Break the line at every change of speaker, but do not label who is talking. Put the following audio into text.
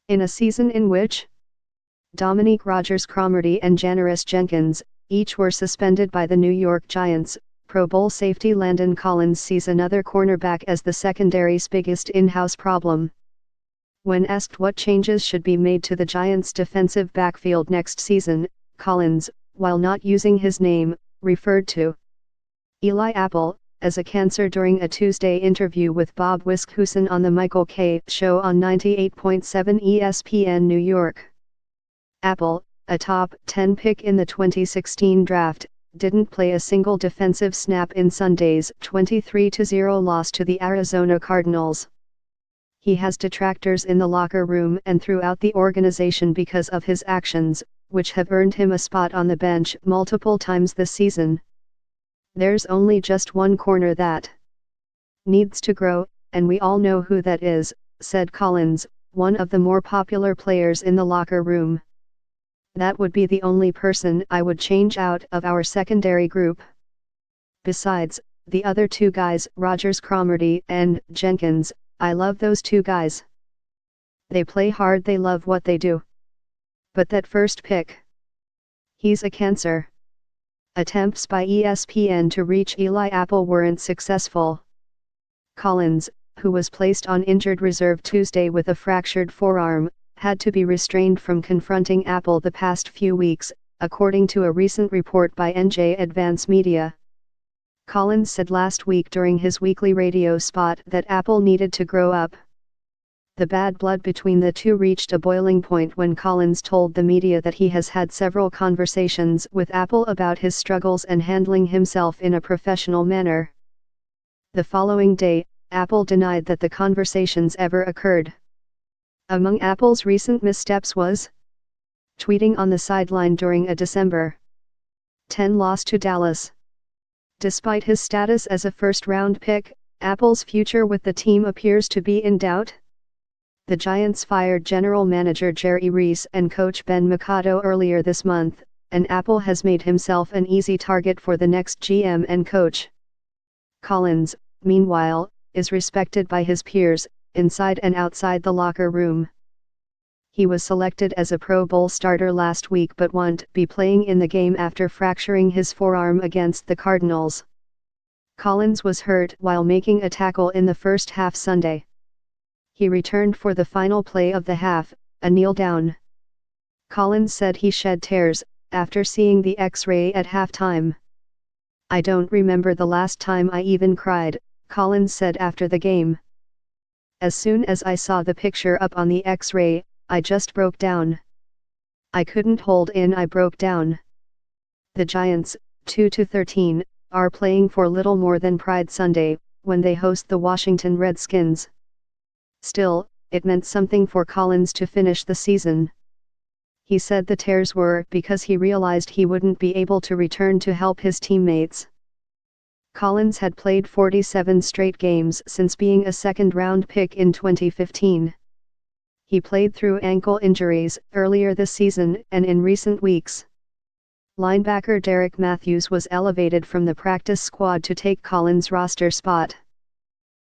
In a season in which Dominique Rodgers-Cromartie and Janoris Jenkins, each were suspended by the New York Giants, Pro Bowl safety Landon Collins sees another cornerback as the secondary's biggest in-house problem. When asked what changes should be made to the Giants' defensive backfield next season, Collins, while not using his name, referred to Eli Apple as a cancer during a Tuesday interview with Bob Wischusen on the Michael Kay Show on 98.7 ESPN New York. Apple, a top 10 pick in the 2016 draft, didn't play a single defensive snap in Sunday's 23-0 loss to the Arizona Cardinals. He has detractors in the locker room and throughout the organization because of his actions, which have earned him a spot on the bench multiple times this season. There's only just one corner that needs to grow, and we all know who that is, said Collins, one of the more popular players in the locker room. That would be the only person I would change out of our secondary group. Besides, the other two guys, Rodgers-Cromartie and Jenkins, I love those two guys. They play hard, they love what they do. But that first pick, he's a cancer. Attempts by ESPN to reach Eli Apple weren't successful. Collins, who was placed on injured reserve Tuesday with a fractured forearm, had to be restrained from confronting Apple the past few weeks, according to a recent report by NJ Advance Media. Collins said last week during his weekly radio spot that Apple needed to grow up. The bad blood between the two reached a boiling point when Collins told the media that he has had several conversations with Apple about his struggles and handling himself in a professional manner. The following day, Apple denied that the conversations ever occurred. Among Apple's recent missteps was tweeting on the sideline during a December 10 loss to Dallas. Despite his status as a first-round pick, Apple's future with the team appears to be in doubt. The Giants fired general manager Jerry Reese and coach Ben Mikado earlier this month, and Apple has made himself an easy target for the next GM and coach. Collins, meanwhile, is respected by his peers, inside and outside the locker room. He was selected as a Pro Bowl starter last week but won't be playing in the game after fracturing his forearm against the Cardinals. Collins was hurt while making a tackle in the first half Sunday. He returned for the final play of the half, a kneel down. Collins said he shed tears after seeing the X-ray at halftime. "I don't remember the last time I even cried," Collins said after the game. "As soon as I saw the picture up on the X-ray, I just broke down. I couldn't hold in, I broke down." The Giants, 2-13, are playing for little more than Pride Sunday, when they host the Washington Redskins. Still, it meant something for Collins to finish the season. He said the tears were because he realized he wouldn't be able to return to help his teammates. Collins had played 47 straight games since being a second-round pick in 2015. He played through ankle injuries earlier this season and in recent weeks. Linebacker Derek Matthews was elevated from the practice squad to take Collins' roster spot.